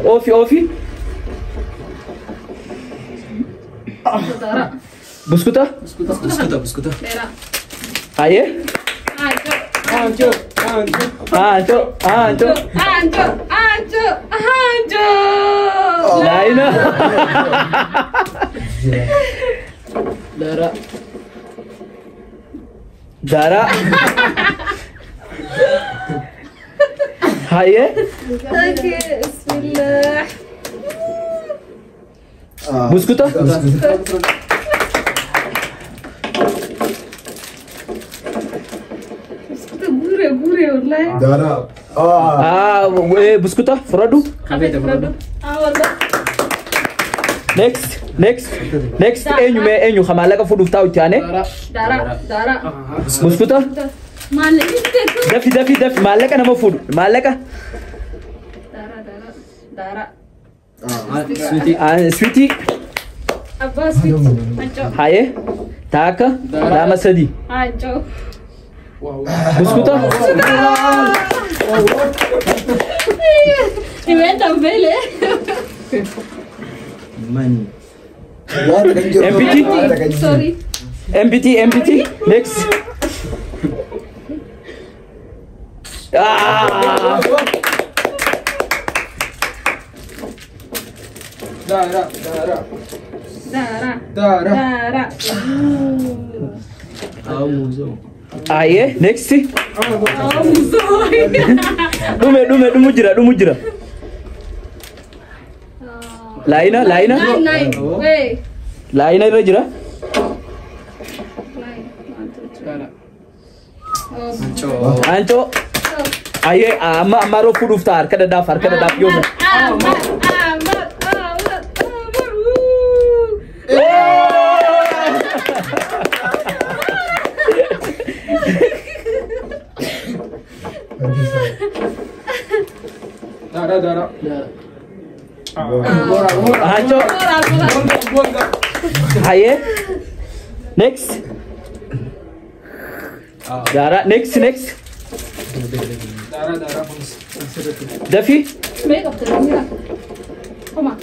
اوفي بسكوتة هاي Anjo. Laina Dara هاي Okay, bismillah. بسكوتة Gure والله. دارا بسكوتة فرادو next enyu khamalaka fudu taw tiane Dara. بسكوتة دفي malaka nama fudu malaka Dara. sweetie Abbas fit. Anjo. haye taka lama sadi Anjo. بسكوتة Inventa bele. Sorry. MPT next Dara. aye next Sorry. dumu jira laina Nine. Wait. laina ira jira Nine. 1, 2, 3. ancho aye amaro fudu ftar kada da yo Amar. دارا ancho aye next Dara next Dafi Make up the camera. Come on.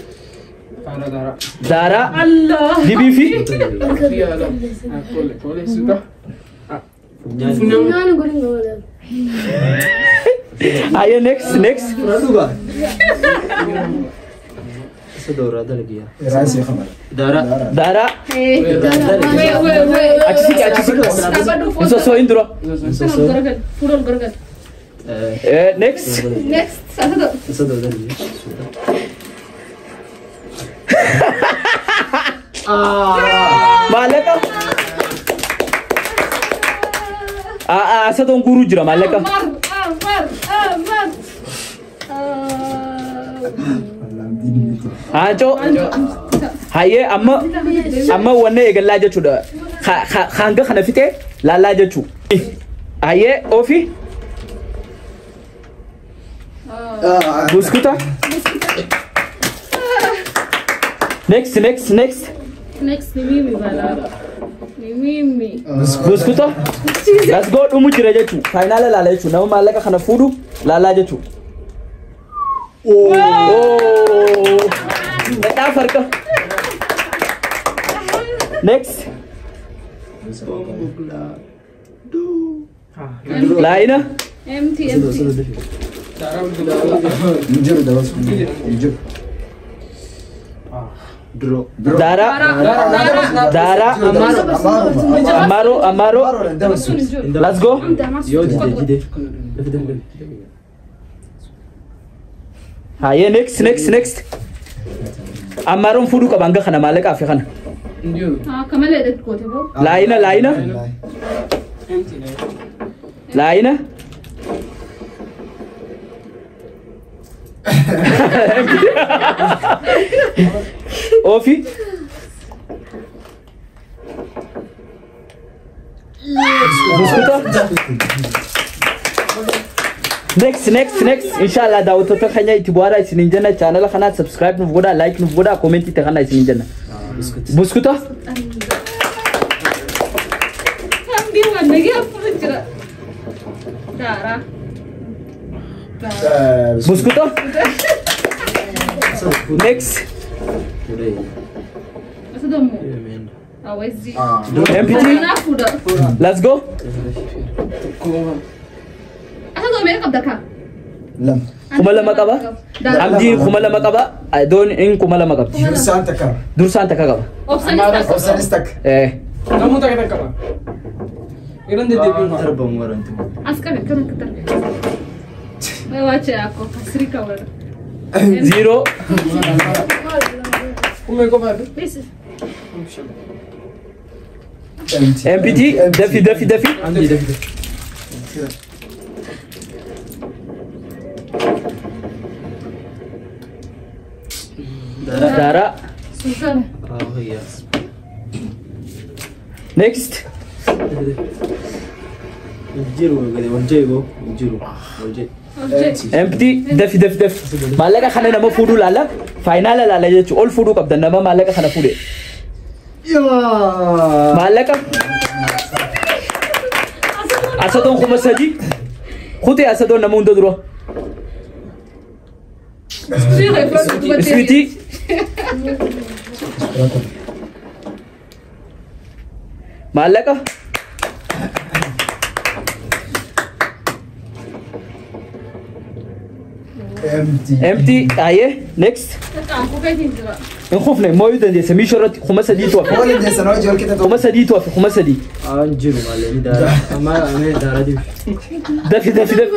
Dara Allah. DBF aye next راسي خمر Dara Hey. Wait. Isso só indro Pudol garagal. next Next. Satu. malaka sadon guru jira malaka Amar. ancho haye amma wanne ya galla jechu da khanga khana fite lalla jechu haye ofi buskuta next Next ni mimi bala. Ni mimi. buskuta let's go dumu jira jechu final lalla jechu na malaka khana fudu lalla jechu da farka next laina Empty. مجرد بس يجيب Dara Amaro let's go haye next Amaron fudu ka banga khana malaka afi khana Kamala edit kote bo. laina Ofi next inshallah da wato ta hanya itibara isinin janna channel khana subscribe nu goda like nu goda comment ta khana isinin janna buskuta Ambi wanne ya fujra. Dara. Buskuto. Next. Asadomo. Awezi. MPT. Let's go. Asadomo ya kabdaka. لم Kumala makaba. Amdi kumala makaba. I don't in kumala makaba. درسان تكا Dursan takaba. أوصل استك kamu tak kata apa? Iran dia debi mah. تربم ورا أنتم Askar kan ketar. Mewace aku Sri Kawar. 0. Kumai kau apa? MPT. Dafi. Andi debi. Dara. Sultan. Next. MPT. Dafi. Malaga khana nama fudu lala. Final lala jechu. All fudu kabda nama malaga khana fude. Malaga. Asadon khumasadi. Khute asadon namundo duro. Sweetie. Malaga. empty aye next Aku kayak gitu. نخوفنا ما يودن دي سمي شرط خمسة دي توافق هو اللي سنوات جوال كده خمسة دي توافق خمسة دي انجلو مالي دار اما انا دار دي دفي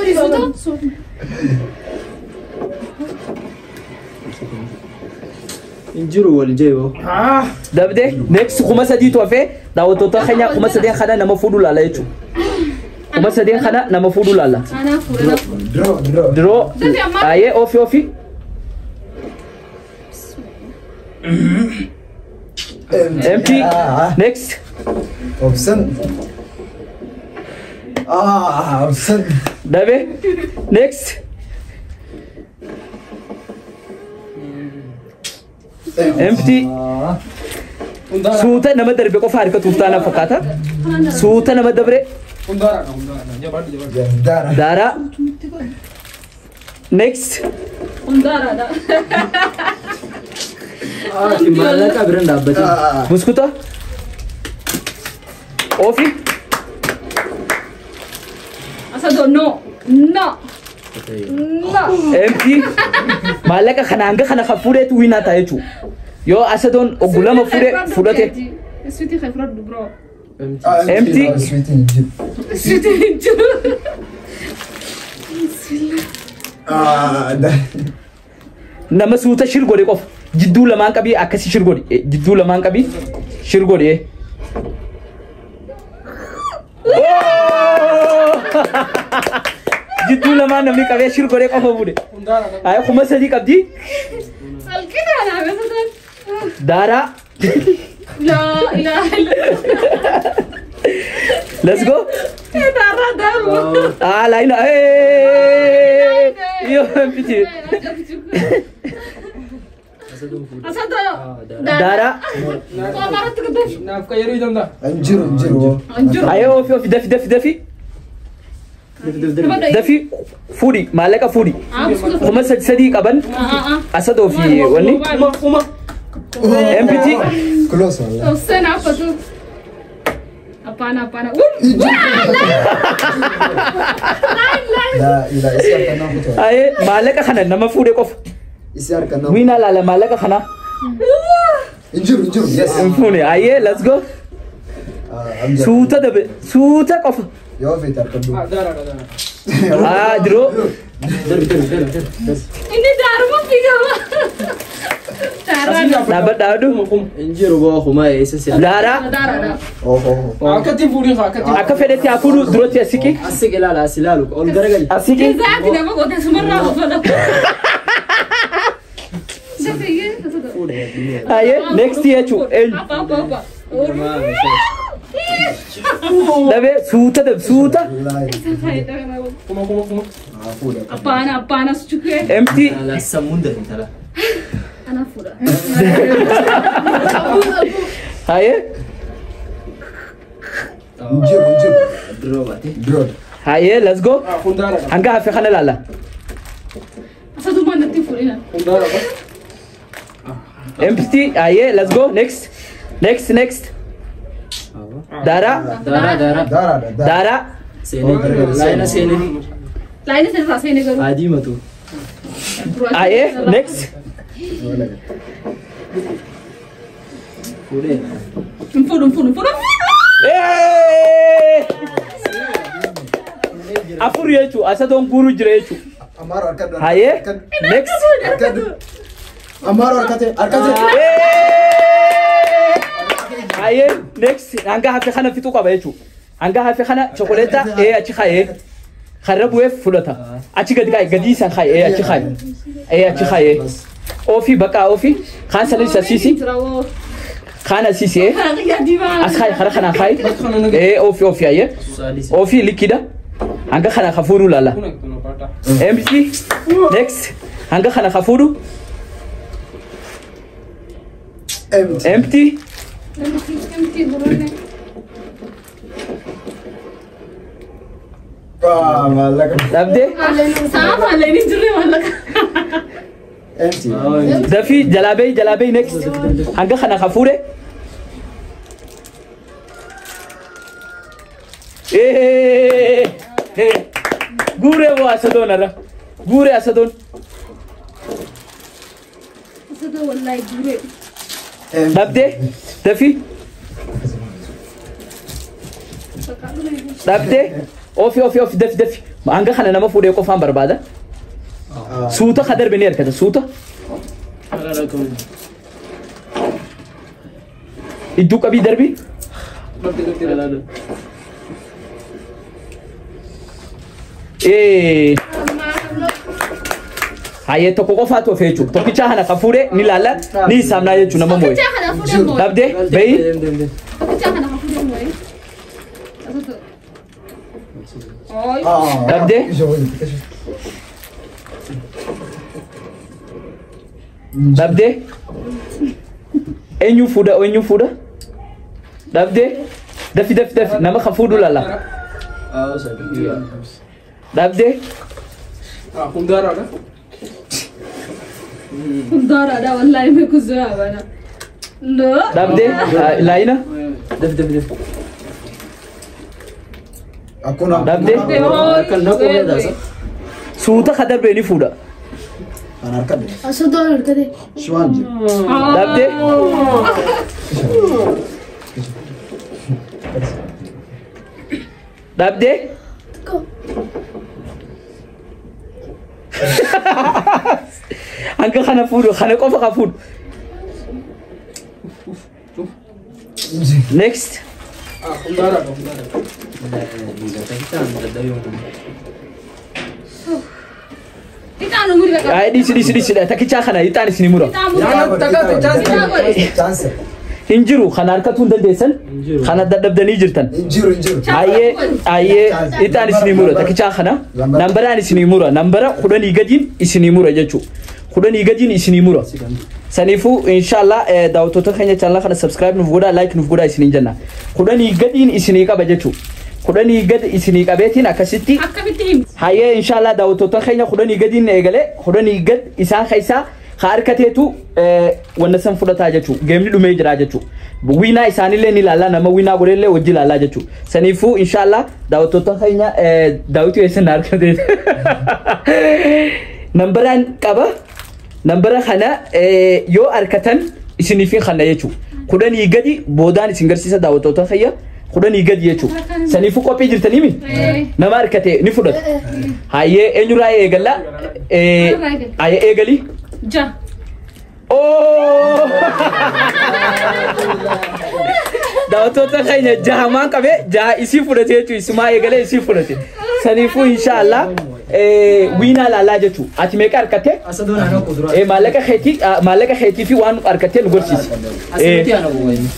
انجلو ولا جايبو دبده next خمسة دي توافق داو تتخنيا خمسة دي خنا نما فودو لا يچو خمسة دي خنا نما فودو لا Anak fura. درو درو aye اوفي empty next اوبسن اوبسن دبه next empty suuta nama darbe qofa harka tuuftaana fakkaata suuta nama dabre Undara. Jabat. دارا dara next Undara ada. مالك ابرن دابتي muskuta ofi Asado no. empty malaka khanaanga khana khafuret wina ta yechu yo asadon ogulama fudate Sweetie khafrat bro. empty سويتين جد Sweetie. ده nama suuta shirgode qof jidduu lamaan qabii akkasi shirgode jidduu lamaan qabii shirgode jidduu lamaan namni qabee shirgode qofa bude ay kuma sadi qabdi Alkina ana besadan. dara La ilaha illallah. let's go Dara daru. laina yo empty Asado. dara Kau marah tuh kedua. Nafka yeri janda. انجرو Anjur. ayo ofi dafi fudi malaka fudi kuma sadi qaban asado fi wani Uma. empty كلوس والله Sen apa tuh? Apaan? لا لا يسير كنا بتوع ay malaka khana nama fude qof يسير كنا wina la malaka khana انجرو يس fune aye let's go suuta qof يوفي تركضو Dara. dro Ini Dharma pigama. Dara. dadu انجلو بو خما اساس dara Dara. اوه Akatin furi ha akatin. akka fedeti afuru duroti asiki اسق لا سلالك اول درجه asiki Exact, dia mau kau semerah apa? Siapa ini? aye next yechu Apa? dabe suuta Kuma. Apaan suku ya? empty لا سموندر انت لا Anak fura. aye انجرو درو باتي درو aye let's go Undara. hanga hafe khana lala Fulina. Hundara ba? empty. Aye, let's go. Next. Dara. Dara. Seenee laayina seenee Lain saya rasa ini garu. adii matu. Aye, next. Fuudhee. Fudu. Eh! Afur yechu, asadon guru jira yechu. Amaro arkad. Aye, next. Arkad. Amaro arkate. Aye, next. Anga hafi khana fitu qaba yechu. Anga hafi khana chocolate achi khaye. Kharabu fulata. Achi gadi san khaye achi khaye. Achi khaye. Ofi baka ofi. Khan salin sisi. Khana sisi. As khaye khana khaye. Ofi aye. Ofi likida. Anga khana khafuru lala. Empty. Next. Anga khana khafuru. Empty. Dabde. Sama lain juri malak. Empty. Dafi jalabe next. Anga khana khafure. Gure wo asadon ara. Gure asadon. Sudah wallahi juri. Dabde. Dafi. Dabde. Ofi dafi. Anga khana nama fude ko fam barbada. Suuta khadar beni arkata suuta. Iddu qabi darbi. Haye to ko fa to fechu. To kicha hana kafure ni lala ni samna yechu nama moy. Kita hana fude moy. Dabde bey. Kita hana fude moy. Oh. Dabde. Dabde. Enyu fuda. Dabde. Dafi. Nama khafudu lala. Dabde. Hundara ba? Hundara ada wallahi me kuzwa bana. No. Dabde. Laina. Daf. Akuna. Dabde. Kan naqo dasa. Suuta khadar beni fuda. Ana arkad. Asadon arkade. Shwanji. Dabde. Dabde. Anka khana fudu, khana kofa khafud. Next. Hundara. Kita anu muri ka. Ay disi takicha khana itani sinimura. Chance. Injiru khana arkatun dandesan. Khana dadabdani jirtan. Injiru. Aye itani sinimura takicha khana. Nambara ni sinimura. Nambara khudani gadin isinimura jechu. Khudani gadin isinimura. Sanifu inshallah dawtoto khanya channel khana subscribe nufuda like nufuda isinin janna. Khudani gadin isini ka bajechu. Khudani gad isini ka betin akasitti. Akabitim. Haye inshallah dawtoto khanya khudani gadin egale. Khudani gad isan khaisa kharkatetu wanasan fudata jechu. Gemni dume jira jechu. Wina isanile ni lala nama wina gorelle wajji lala jechu. Sanifu inshallah dawtoto khanya dawtu esen arkate. Nambaran qaba. Nambara khana yo arkatan isini fi khana yechu. Khudani gadi bodan isingarsisa dawtoto khaya. Khudani gadi yechu. Sanifu qopi jirtani mi? Nama arkate ni fudat. Haye enyura egala aye egali. Ja. Oh! Dawtoto khanya jahaman kabe ja isi fudate yechu isma egale isi fudate. Sanifu inshallah wina la jechu. Ati meka arkate? Asadon ana qudra. Malaka kheti fi wan arkate ngorsis. Asati ana qoyni.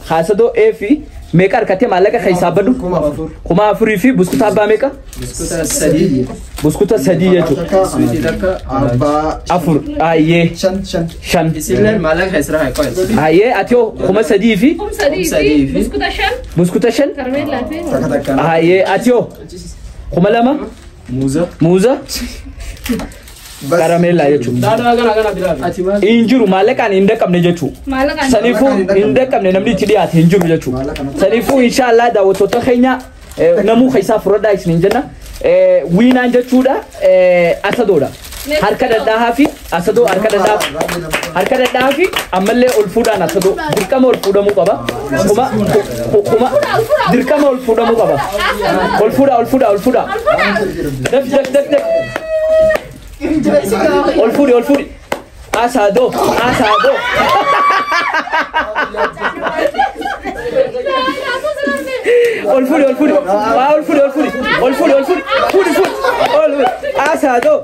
Khasado fi meka arkate malaka khaisabadu. Kuma afuri fi buskuta ba meka? Buskuta sadi yechu. Sweetie dakka Arba. Afur aye Shan. Isilen malak khaisra hay qoys. Aye atyo kuma sadi fi Kum sadi. buskuta shan Karmela fi. Takataka. aye atyo kuma lama Muza. muza karamella jechuudha. Daadhaa gana bilaal. Ati maal? Injiru maallaqaan hin dhaqqabne jechuudha. Maallaqaan. Saniifuu hin dhaqqabne namni itti dhiyaate hin jiru jechuudha. Saniifuu inshallah daawwattoota keenya namuu keessaa furradhaa isiniin jenna. Wiinaan jechuudha asadoodha. Harka dadhaa fi asadoo harka dadhaa fi ammallee ol fuudhaan asadoo dirqama ol fuudhamuu qaba. Kuma dirqama ol fuudhamuu qaba. Ol fuudha. Daf. Ol fuudhi. Asadoo. Ol fuudhi. Asadoo.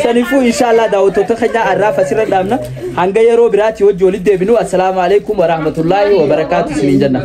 Saniifuu inshallah daawwattoota keenya arraaf asirra dhaabna hanga yeroo biraatti wajji walitti deebinu. Assalaamu alaikum wa rahmatullahi wa barakaatuh isiniin jenna.